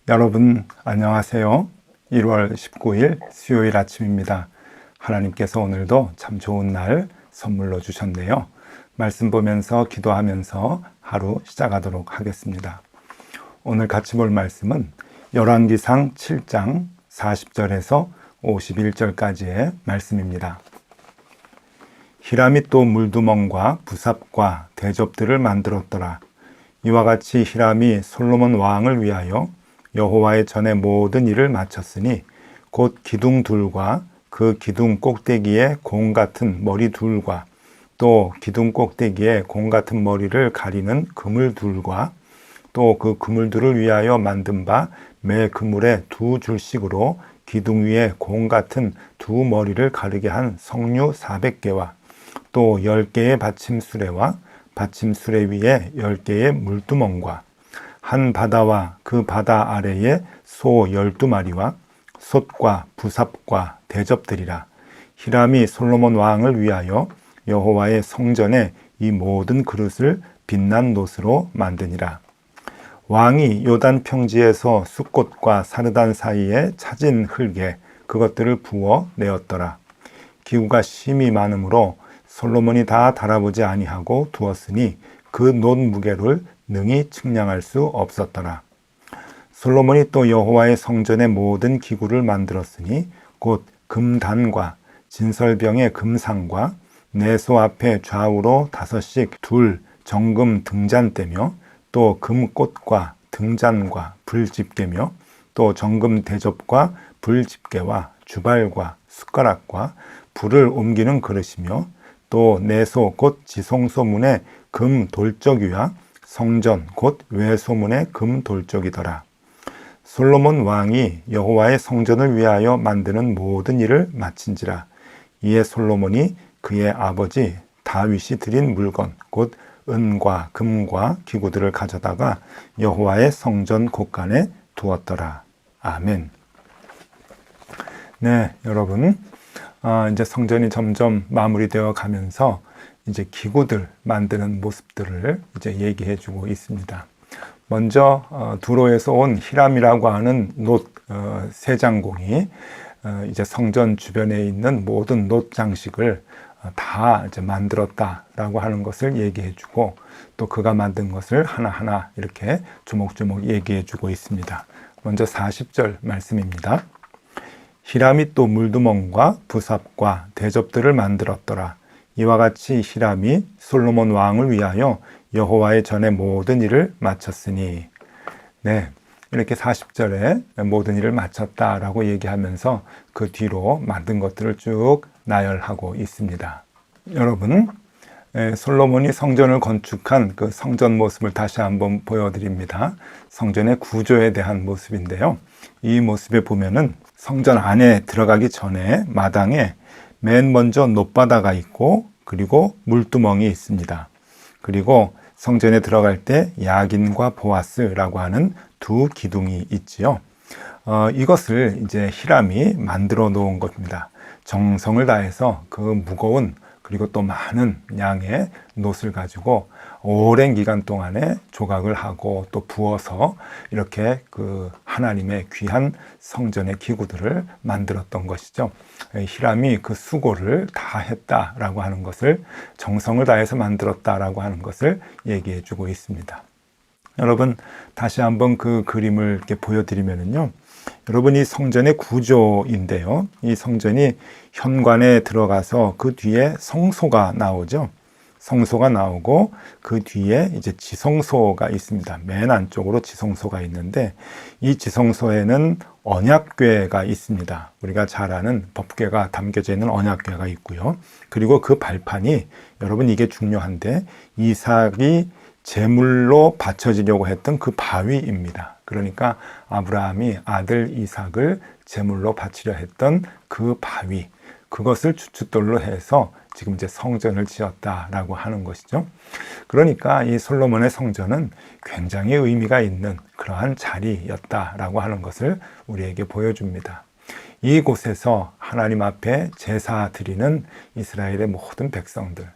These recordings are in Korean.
여러분 안녕하세요. 1월 19일 수요일 아침입니다. 하나님께서 오늘도 참 좋은 날 선물로 주셨네요. 말씀 보면서 기도하면서 하루 시작하도록 하겠습니다. 오늘 같이 볼 말씀은 열왕기상 7장 40절에서 51절까지의 말씀입니다. 히람이 또 물두멍과 부삽과 대접들을 만들었더라. 이와 같이 히람이 솔로몬 왕을 위하여 여호와의 전에 모든 일을 마쳤으니 곧 기둥 둘과 그 기둥 꼭대기에 공 같은 머리 둘과 또 기둥 꼭대기에 공 같은 머리를 가리는 그물 둘과 또 그 그물들을 위하여 만든 바 매 그물에 두 줄씩으로 기둥 위에 공 같은 두 머리를 가르게 한 석류 400개와 또 10개의 받침수레와 받침수레 위에 10개의 물두멍과 한 바다와 그 바다 아래에 소 12마리와 솥과 부삽과 대접들이라. 히람이 솔로몬 왕을 위하여 여호와의 성전에 이 모든 그릇을 빛난 놋으로 만드니라. 왕이 요단 평지에서 숫꽃과 사르단 사이에 차진 흙에 그것들을 부어 내었더라. 기구가 심이 많으므로 솔로몬이 다 달아보지 아니하고 두었으니 그 놋 무게를 능히 측량할 수 없었더라. 솔로몬이 또 여호와의 성전의 모든 기구를 만들었으니 곧 금단과 진설병의 금상과 내소 앞에 좌우로 5씩 둘 정금 등잔대며 또 금꽃과 등잔과 불집게며 또 정금 대접과 불집게와 주발과 숟가락과 불을 옮기는 그릇이며 또 내소 곧 지성소문의 금 돌적이와 성전 곧 외소문의 금 돌적이더라. 솔로몬 왕이 여호와의 성전을 위하여 만드는 모든 일을 마친지라. 이에 솔로몬이 그의 아버지 다윗이 드린 물건 곧 은과 금과 기구들을 가져다가 여호와의 성전 곳간에 두었더라. 아멘. 네, 여러분, 이제 성전이 점점 마무리되어 가면서 이제 기구들 만드는 모습들을 이제 얘기해 주고 있습니다. 먼저 두로에서 온 히람이라고 하는 놋 세장공이 이제 성전 주변에 있는 모든 놋 장식을 다 이제 만들었다라고 하는 것을 얘기해 주고 또 그가 만든 것을 하나하나 이렇게 조목조목 얘기해 주고 있습니다. 먼저 40절 말씀입니다. 히람이 또 물두멍과 부삽과 대접들을 만들었더라. 이와 같이 히람이 솔로몬 왕을 위하여 여호와의 전에 모든 일을 마쳤으니. 네, 이렇게 40절에 모든 일을 마쳤다라고 얘기하면서 그 뒤로 만든 것들을 쭉 나열하고 있습니다. 여러분, 솔로몬이 성전을 건축한 그 성전 모습을 다시 한번 보여드립니다. 성전의 구조에 대한 모습인데요. 이 모습에 보면은 성전 안에 들어가기 전에 마당에 맨 먼저 놋바다가 있고 그리고 물두멍이 있습니다. 그리고 성전에 들어갈 때 야긴과 보아스라고 하는 두 기둥이 있지요. 이것을 이제 히람이 만들어 놓은 겁니다. 정성을 다해서 그 무거운 그리고 또 많은 양의 놋을 가지고 오랜 기간 동안에 조각을 하고 또 부어서 이렇게 그 하나님의 귀한 성전의 기구들을 만들었던 것이죠. 히람이 그 수고를 다 했다라고 하는 것을, 정성을 다해서 만들었다라고 하는 것을 얘기해 주고 있습니다. 여러분, 다시 한번 그 그림을 이렇게 보여드리면요. 여러분, 이 성전의 구조인데요. 이 성전이 현관에 들어가서 그 뒤에 성소가 나오죠. 성소가 나오고 그 뒤에 이제 지성소가 있습니다. 맨 안쪽으로 지성소가 있는데 이 지성소에는 언약궤가 있습니다. 우리가 잘 아는 법궤가 담겨져 있는 언약궤가 있고요. 그리고 그 발판이, 여러분 이게 중요한데, 이삭이 제물로 바쳐지려고 했던 그 바위입니다. 그러니까 아브라함이 아들 이삭을 제물로 바치려 했던 그 바위, 그것을 주춧돌로 해서 지금 이제 성전을 지었다라고 하는 것이죠. 그러니까 이 솔로몬의 성전은 굉장히 의미가 있는 그러한 자리였다라고 하는 것을 우리에게 보여줍니다. 이곳에서 하나님 앞에 제사 드리는 이스라엘의 모든 백성들,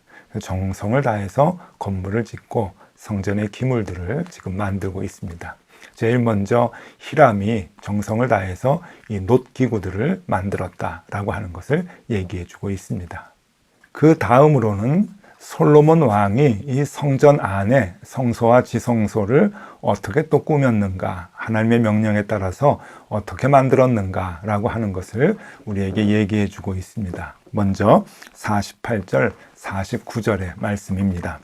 정성을 다해서 건물을 짓고 성전의 기물들을 지금 만들고 있습니다. 제일 먼저 히람이 정성을 다해서 이 놋기구들을 만들었다라고 하는 것을 얘기해 주고 있습니다. 그 다음으로는 솔로몬 왕이 이 성전 안에 성소와 지성소를 어떻게 또 꾸몄는가, 하나님의 명령에 따라서 어떻게 만들었는가라고 하는 것을 우리에게 얘기해 주고 있습니다. 먼저 48절, 49절의 말씀입니다.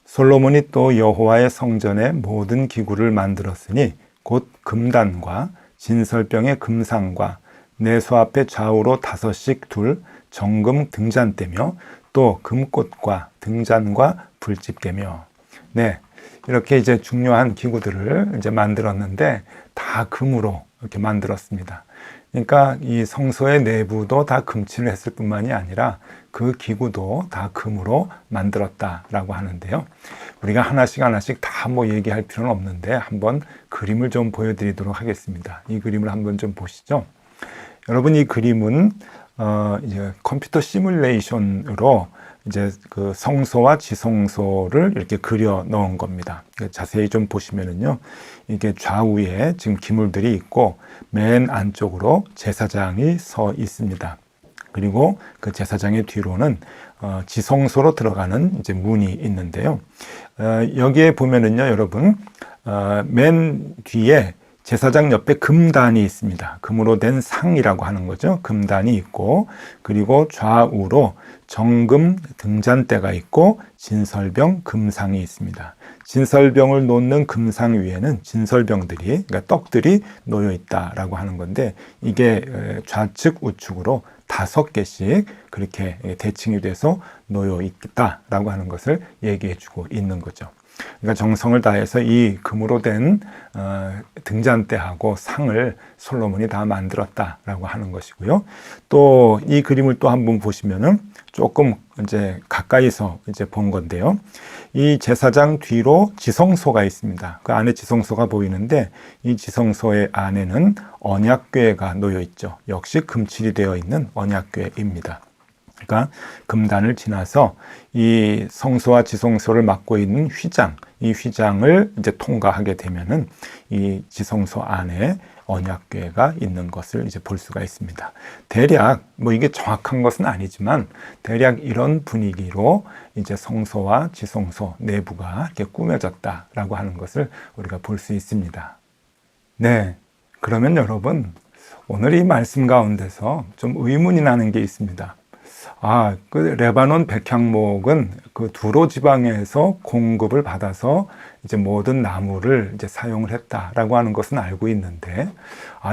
솔로몬이 또 여호와의 성전의 모든 기구를 만들었으니 곧 금단과 진설병의 금상과 내소 앞에 좌우로 5씩 둘 정금 등잔대며 또 금꽃과 등잔과 불집게며. 네, 이렇게 이제 중요한 기구들을 이제 만들었는데 다 금으로 이렇게 만들었습니다. 그러니까 이 성소의 내부도 다 금칠을 했을 뿐만이 아니라 그 기구도 다 금으로 만들었다라고 하는데요. 우리가 하나씩 하나씩 다 뭐 얘기할 필요는 없는데 한번 그림을 좀 보여드리도록 하겠습니다. 이 그림을 한번 좀 보시죠. 여러분, 이 그림은 이제 컴퓨터 시뮬레이션으로 이제 그 성소와 지성소를 이렇게 그려 넣은 겁니다. 자세히 좀 보시면은요, 이게 좌우에 지금 기물들이 있고 맨 안쪽으로 제사장이 서 있습니다. 그리고 그 제사장의 뒤로는 지성소로 들어가는 이제 문이 있는데요. 여기에 보면은요, 여러분, 맨 뒤에 제사장 옆에 금단이 있습니다. 금으로 된 상이라고 하는 거죠. 금단이 있고, 그리고 좌우로 정금 등잔대가 있고 진설병 금상이 있습니다. 진설병을 놓는 금상 위에는 진설병들이, 그러니까 떡들이 놓여 있다라고 하는 건데, 이게 좌측 우측으로 5개씩 그렇게 대칭이 돼서 놓여 있다라고 하는 것을 얘기해 주고 있는 거죠. 그러니까 정성을 다해서 이 금으로 된 등잔대하고 상을 솔로몬이 다 만들었다라고 하는 것이고요. 또 이 그림을 또 한번 보시면은 조금 이제 가까이서 이제 본 건데요. 이 제사장 뒤로 지성소가 있습니다. 그 안에 지성소가 보이는데 이 지성소의 안에는 언약궤가 놓여 있죠. 역시 금칠이 되어 있는 언약궤입니다. 그러니까 금단을 지나서 이 성소와 지성소를 맡고 있는 휘장, 이 휘장을 이제 통과하게 되면은 이 지성소 안에 언약궤가 있는 것을 이제 볼 수가 있습니다. 대략 뭐 이게 정확한 것은 아니지만 대략 이런 분위기로 이제 성소와 지성소 내부가 이렇게 꾸며졌다라고 하는 것을 우리가 볼 수 있습니다. 네, 그러면 여러분, 오늘 이 말씀 가운데서 좀 의문이 나는 게 있습니다. 그 레바논 백향목은 그 두로 지방에서 공급을 받아서 이제 모든 나무를 이제 사용을 했다라고 하는 것은 알고 있는데,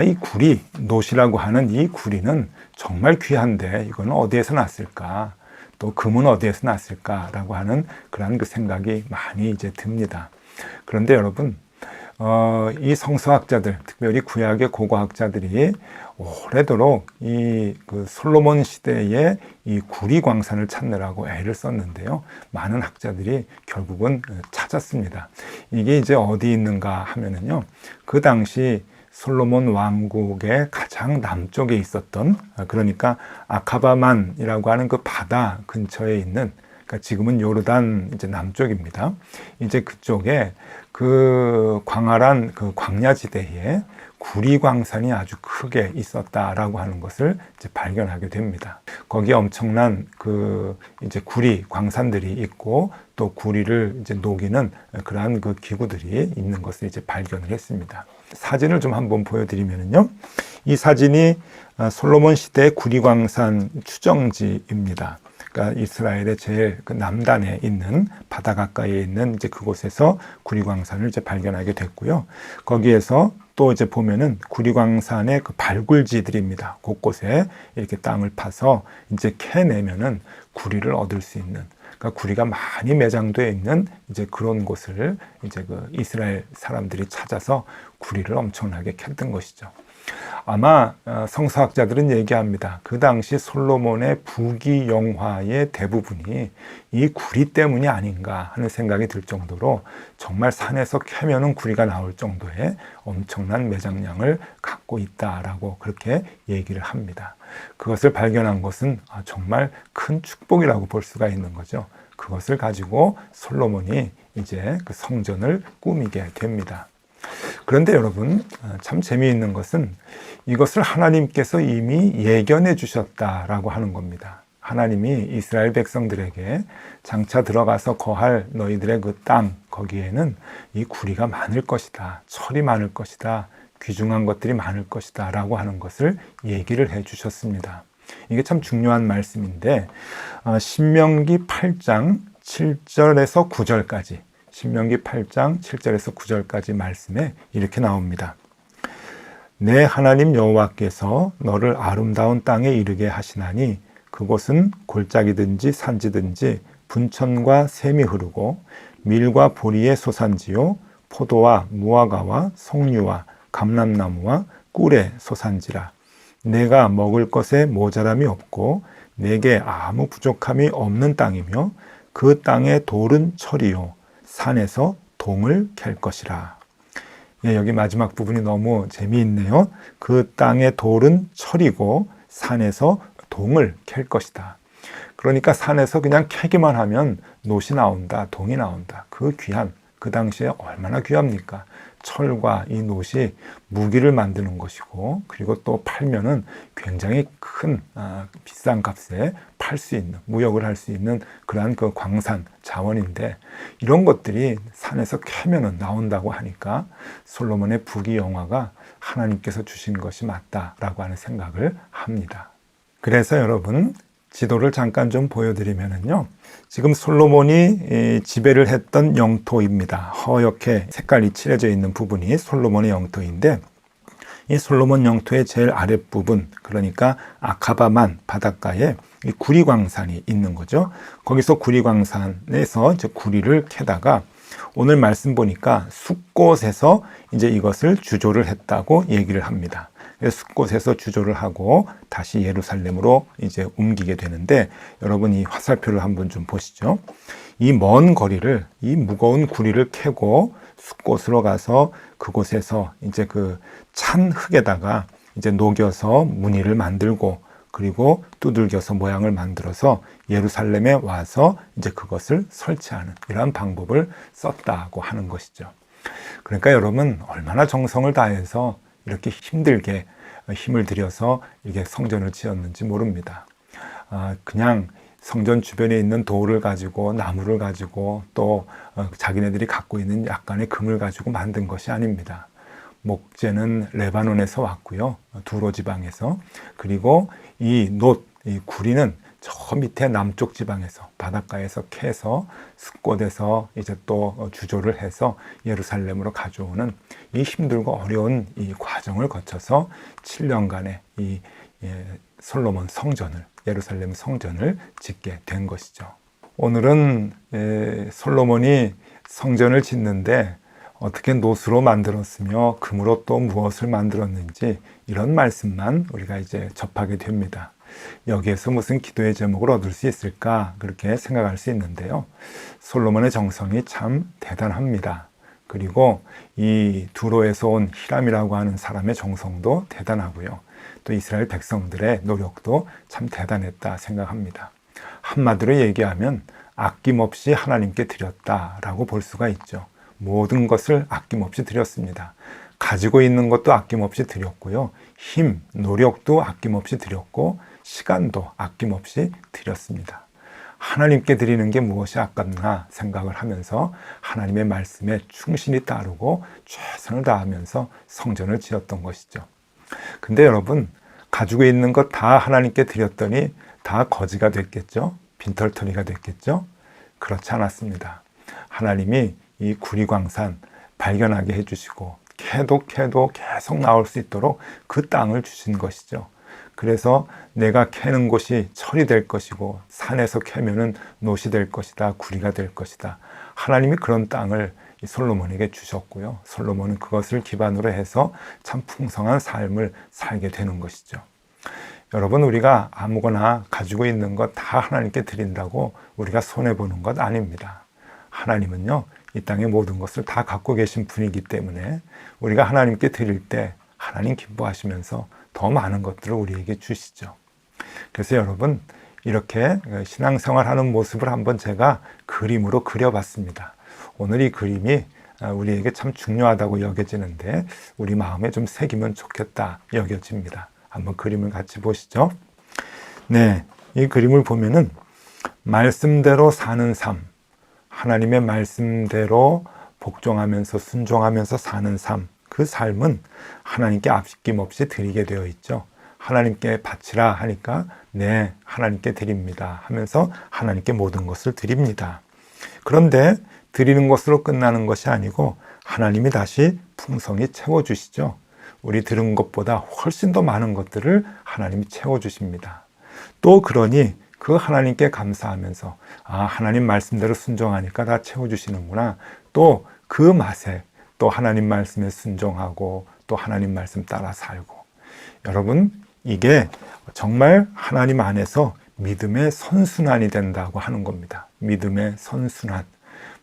이 구리, 놋이라고 하는 이 구리는 정말 귀한데 이거는 어디에서 났을까? 또 금은 어디에서 났을까라고 하는 그런 그 생각이 많이 이제 듭니다. 그런데 여러분, 이 성서학자들, 특별히 구약의 고고학자들이 오래도록 이 그 솔로몬 시대의 이 구리 광산을 찾느라고 애를 썼는데요. 많은 학자들이 결국은 찾았습니다. 이게 이제 어디 있는가 하면은요, 그 당시 솔로몬 왕국의 가장 남쪽에 있었던, 그러니까 아카바만이라고 하는 그 바다 근처에 있는, 그러니까 지금은 요르단 이제 남쪽입니다. 이제 그쪽에 그 광활한 그 광야지대에 구리광산이 아주 크게 있었다라고 하는 것을 이제 발견하게 됩니다. 거기에 엄청난 그 이제 구리 광산들이 있고 또 구리를 이제 녹이는 그러한 그 기구들이 있는 것을 이제 발견을 했습니다. 사진을 좀 한번 보여드리면요, 이 사진이 솔로몬 시대의 구리광산 추정지입니다. 그러니까 이스라엘의 제일 그 남단에 있는 바다 가까이에 있는 이제 그곳에서 구리광산을 이제 발견하게 됐고요. 거기에서 또 이제 보면은 구리광산의 그 발굴지들입니다. 곳곳에 이렇게 땅을 파서 이제 캐내면은 구리를 얻을 수 있는, 그러니까 구리가 많이 매장되어 있는 이제 그런 곳을 이제 그 이스라엘 사람들이 찾아서 구리를 엄청나게 캤던 것이죠. 아마 성서학자들은 얘기합니다. 그 당시 솔로몬의 부귀영화의 대부분이 이 구리 때문이 아닌가 하는 생각이 들 정도로 정말 산에서 캐면은 구리가 나올 정도의 엄청난 매장량을 갖고 있다라고 그렇게 얘기를 합니다. 그것을 발견한 것은 정말 큰 축복이라고 볼 수가 있는 거죠. 그것을 가지고 솔로몬이 이제 그 성전을 꾸미게 됩니다. 그런데 여러분, 참 재미있는 것은 이것을 하나님께서 이미 예견해 주셨다라고 하는 겁니다. 하나님이 이스라엘 백성들에게 장차 들어가서 거할 너희들의 그 땅, 거기에는 이 구리가 많을 것이다, 철이 많을 것이다, 귀중한 것들이 많을 것이다 라고 하는 것을 얘기를 해 주셨습니다. 이게 참 중요한 말씀인데, 신명기 8장 7절에서 9절까지, 신명기 8장 7절에서 9절까지 말씀에 이렇게 나옵니다. 내 하나님 여호와께서 너를 아름다운 땅에 이르게 하시나니 그곳은 골짜기든지 산지든지 분천과 샘이 흐르고 밀과 보리의 소산지요 포도와 무화과와 석류와 감람나무와 꿀의 소산지라. 내가 먹을 것에 모자람이 없고 내게 아무 부족함이 없는 땅이며 그 땅의 돌은 철이요 산에서 동을 캘 것이라. 예, 여기 마지막 부분이 너무 재미있네요. 그 땅의 돌은 철이고 산에서 동을 캘 것이다. 그러니까 산에서 그냥 캐기만 하면 놋이 나온다, 동이 나온다. 그 귀한, 그 당시에 얼마나 귀합니까? 철과 이 놋이 무기를 만드는 것이고, 그리고 또 팔면은 굉장히 큰 비싼 값에 팔 수 있는, 무역을 할 수 있는 그러한 그 광산 자원인데, 이런 것들이 산에서 캐면은 나온다고 하니까 솔로몬의 부귀영화가 하나님께서 주신 것이 맞다라고 하는 생각을 합니다. 그래서 여러분, 지도를 잠깐 좀 보여드리면은요, 지금 솔로몬이 지배를 했던 영토입니다. 허옇게 색깔이 칠해져 있는 부분이 솔로몬의 영토인데, 이 솔로몬 영토의 제일 아랫부분, 그러니까 아카바만 바닷가에 이 구리광산이 있는 거죠. 거기서 구리광산에서 이제 구리를 캐다가 오늘 말씀 보니까 숫곳에서 이제 이것을 주조를 했다고 얘기를 합니다. 숫곳에서 주조를 하고 다시 예루살렘으로 이제 옮기게 되는데, 여러분 이 화살표를 한번 좀 보시죠. 이 먼 거리를, 이 무거운 구리를 캐고 숫곳으로 가서 그곳에서 이제 그 찬 흙에다가 이제 녹여서 무늬를 만들고, 그리고 두들겨서 모양을 만들어서 예루살렘에 와서 이제 그것을 설치하는 이러한 방법을 썼다고 하는 것이죠. 그러니까 여러분, 얼마나 정성을 다해서 이렇게 힘들게 힘을 들여서 이게 성전을 지었는지 모릅니다. 그냥 성전 주변에 있는 돌을 가지고, 나무를 가지고, 또 자기네들이 갖고 있는 약간의 금을 가지고 만든 것이 아닙니다. 목재는 레바논에서 왔고요, 두로 지방에서. 그리고 이 놋, 이 구리는 저 밑에 남쪽 지방에서, 바닷가에서 캐서 숫곳에서 이제 또 주조를 해서 예루살렘으로 가져오는 이 힘들고 어려운 이 과정을 거쳐서 7년간의 이 솔로몬 성전을, 예루살렘 성전을 짓게 된 것이죠. 오늘은 솔로몬이 성전을 짓는데 어떻게 놋으로 만들었으며 금으로 또 무엇을 만들었는지, 이런 말씀만 우리가 이제 접하게 됩니다. 여기에서 무슨 기도의 제목을 얻을 수 있을까, 그렇게 생각할 수 있는데요. 솔로몬의 정성이 참 대단합니다. 그리고 이 두로에서 온 히람이라고 하는 사람의 정성도 대단하고요. 또 이스라엘 백성들의 노력도 참 대단했다 생각합니다. 한마디로 얘기하면 아낌없이 하나님께 드렸다라고 볼 수가 있죠. 모든 것을 아낌없이 드렸습니다. 가지고 있는 것도 아낌없이 드렸고요. 힘, 노력도 아낌없이 드렸고, 시간도 아낌없이 드렸습니다. 하나님께 드리는 게 무엇이 아깝나 생각을 하면서 하나님의 말씀에 충실히 따르고 최선을 다하면서 성전을 지었던 것이죠. 근데 여러분, 가지고 있는 것 다 하나님께 드렸더니 다 거지가 됐겠죠? 빈털터리가 됐겠죠? 그렇지 않았습니다. 하나님이 이 구리광산 발견하게 해주시고, 캐도 계속 나올 수 있도록 그 땅을 주신 것이죠. 그래서 내가 캐는 곳이 철이 될 것이고, 산에서 캐면은 놋이 될 것이다, 구리가 될 것이다. 하나님이 그런 땅을 이 솔로몬에게 주셨고요. 솔로몬은 그것을 기반으로 해서 참 풍성한 삶을 살게 되는 것이죠. 여러분, 우리가 아무거나 가지고 있는 것 다 하나님께 드린다고 우리가 손해보는 것 아닙니다. 하나님은요, 이 땅의 모든 것을 다 갖고 계신 분이기 때문에 우리가 하나님께 드릴 때 하나님 기뻐하시면서 더 많은 것들을 우리에게 주시죠. 그래서 여러분, 이렇게 신앙생활하는 모습을 한번 제가 그림으로 그려봤습니다. 오늘 이 그림이 우리에게 참 중요하다고 여겨지는데 우리 마음에 좀 새기면 좋겠다 여겨집니다. 한번 그림을 같이 보시죠. 네, 이 그림을 보면은 말씀대로 사는 삶, 하나님의 말씀대로 복종하면서 순종하면서 사는 삶, 그 삶은 하나님께 아낌없이 드리게 되어 있죠. 하나님께 바치라 하니까 네, 하나님께 드립니다 하면서 하나님께 모든 것을 드립니다. 그런데 드리는 것으로 끝나는 것이 아니고 하나님이 다시 풍성히 채워주시죠. 우리 들은 것보다 훨씬 더 많은 것들을 하나님이 채워주십니다. 또 그러니 그 하나님께 감사하면서 하나님 말씀대로 순종하니까 다 채워주시는구나. 또 그 맛에 또 하나님 말씀에 순종하고 또 하나님 말씀 따라 살고. 여러분, 이게 정말 하나님 안에서 믿음의 선순환이 된다고 하는 겁니다. 믿음의 선순환.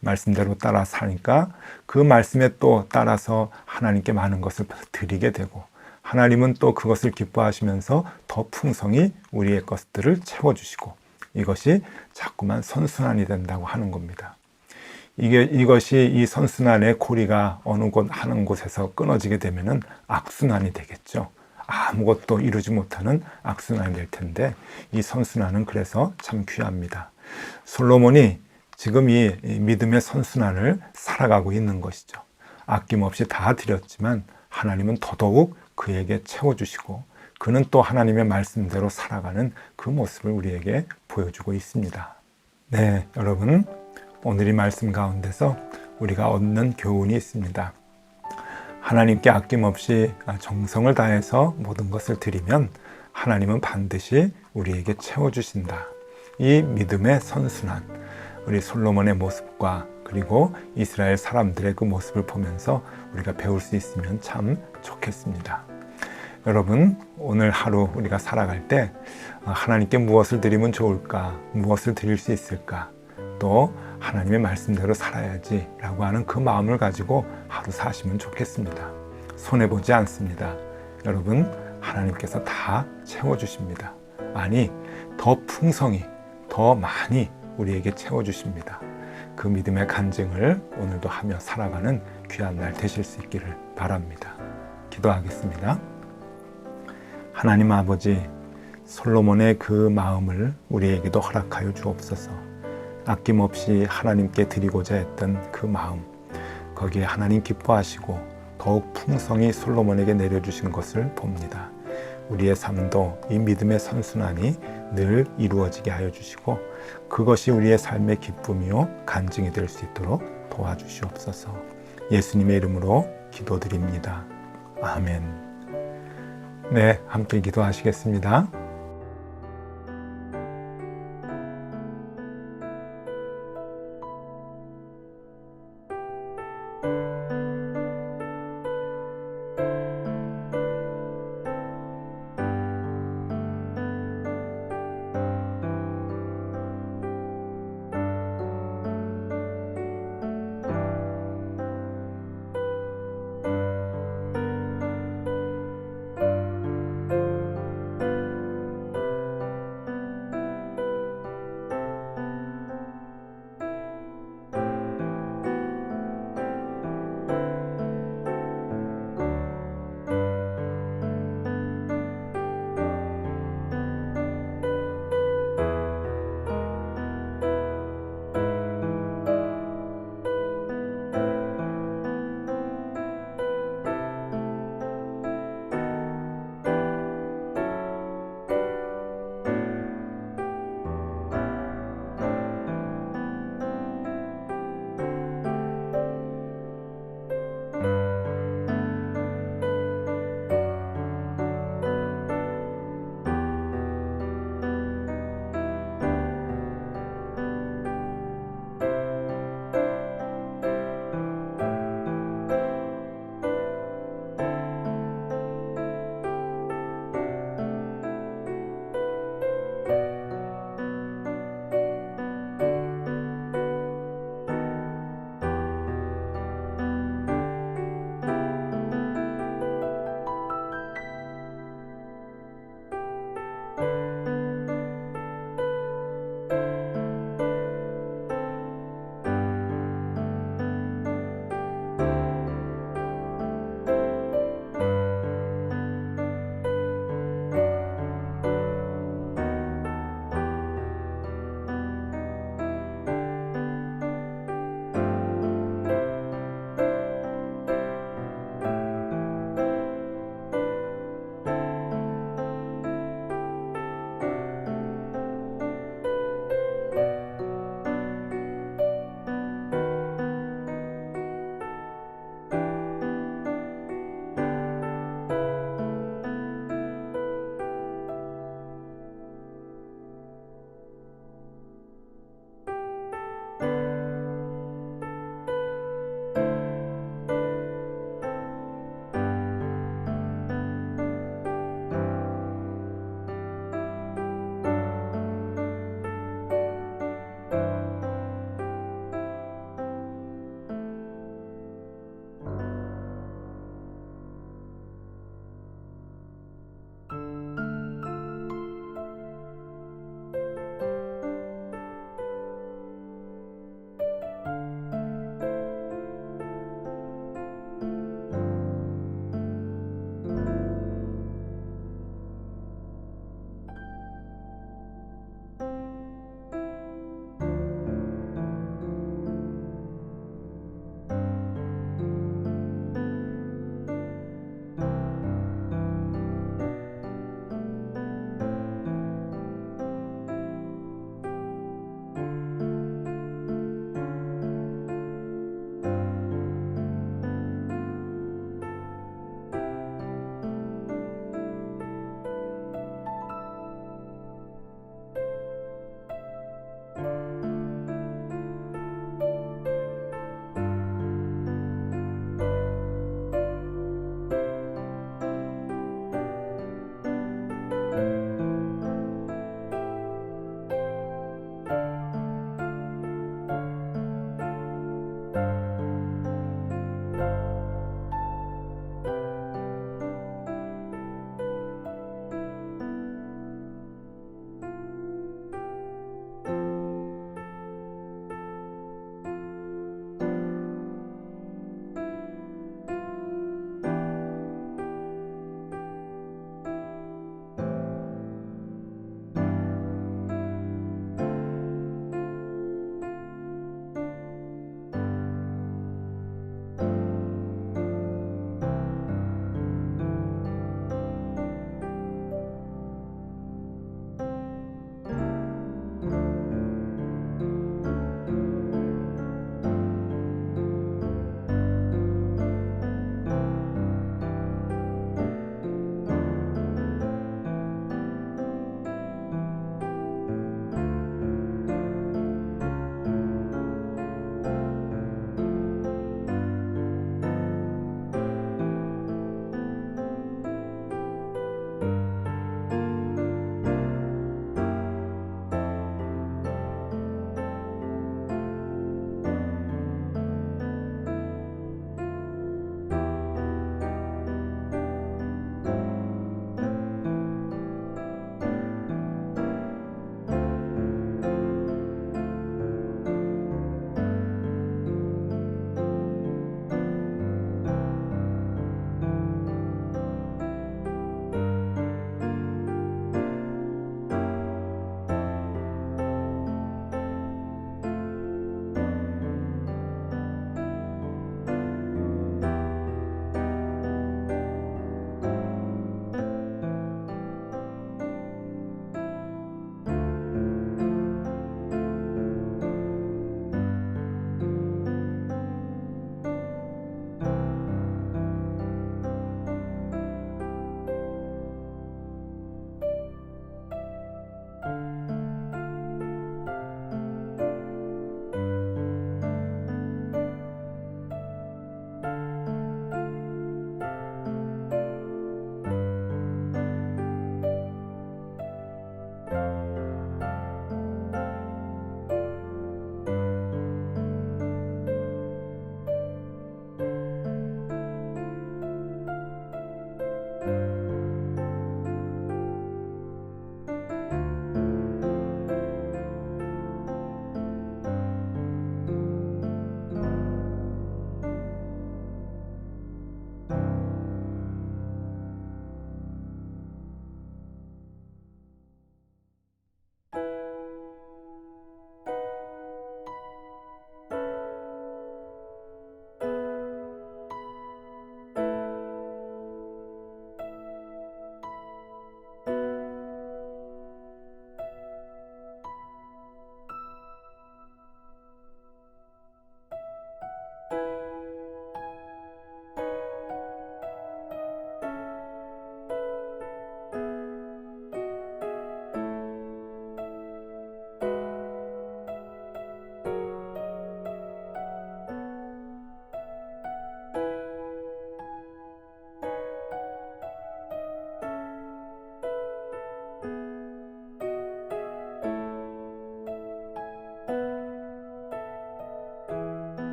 말씀대로 따라 사니까 그 말씀에 또 따라서 하나님께 많은 것을 드리게 되고 하나님은 또 그것을 기뻐하시면서 더 풍성히 우리의 것들을 채워주시고 이것이 자꾸만 선순환이 된다고 하는 겁니다. 이것이 이 선순환의 고리가 어느 곳 하는 곳에서 끊어지게 되면은 악순환이 되겠죠. 아무것도 이루지 못하는 악순환이 될 텐데 이 선순환은 그래서 참 귀합니다. 솔로몬이 지금 이 믿음의 선순환을 살아가고 있는 것이죠. 아낌없이 다 드렸지만 하나님은 더더욱 그에게 채워주시고 그는 또 하나님의 말씀대로 살아가는 그 모습을 우리에게 보여주고 있습니다. 네, 여러분, 오늘 이 말씀 가운데서 우리가 얻는 교훈이 있습니다. 하나님께 아낌없이 정성을 다해서 모든 것을 드리면 하나님은 반드시 우리에게 채워주신다. 이 믿음의 선순환, 우리 솔로몬의 모습과 그리고 이스라엘 사람들의 그 모습을 보면서 우리가 배울 수 있으면 참 좋겠습니다. 여러분, 오늘 하루 우리가 살아갈 때 하나님께 무엇을 드리면 좋을까? 무엇을 드릴 수 있을까? 또 하나님의 말씀대로 살아야지 라고 하는 그 마음을 가지고 하루 사시면 좋겠습니다. 손해보지 않습니다. 여러분, 하나님께서 다 채워주십니다. 아니, 더 풍성히, 더 많이 우리에게 채워주십니다. 그 믿음의 간증을 오늘도 하며 살아가는 귀한 날 되실 수 있기를 바랍니다. 기도하겠습니다. 하나님 아버지, 솔로몬의 그 마음을 우리에게도 허락하여 주옵소서. 아낌없이 하나님께 드리고자 했던 그 마음, 거기에 하나님 기뻐하시고 더욱 풍성히 솔로몬에게 내려주신 것을 봅니다. 우리의 삶도 이 믿음의 선순환이 늘 이루어지게 하여 주시고 그것이 우리의 삶의 기쁨이요 간증이 될 수 있도록 도와주시옵소서. 예수님의 이름으로 기도드립니다. 아멘. 네, 함께 기도하시겠습니다.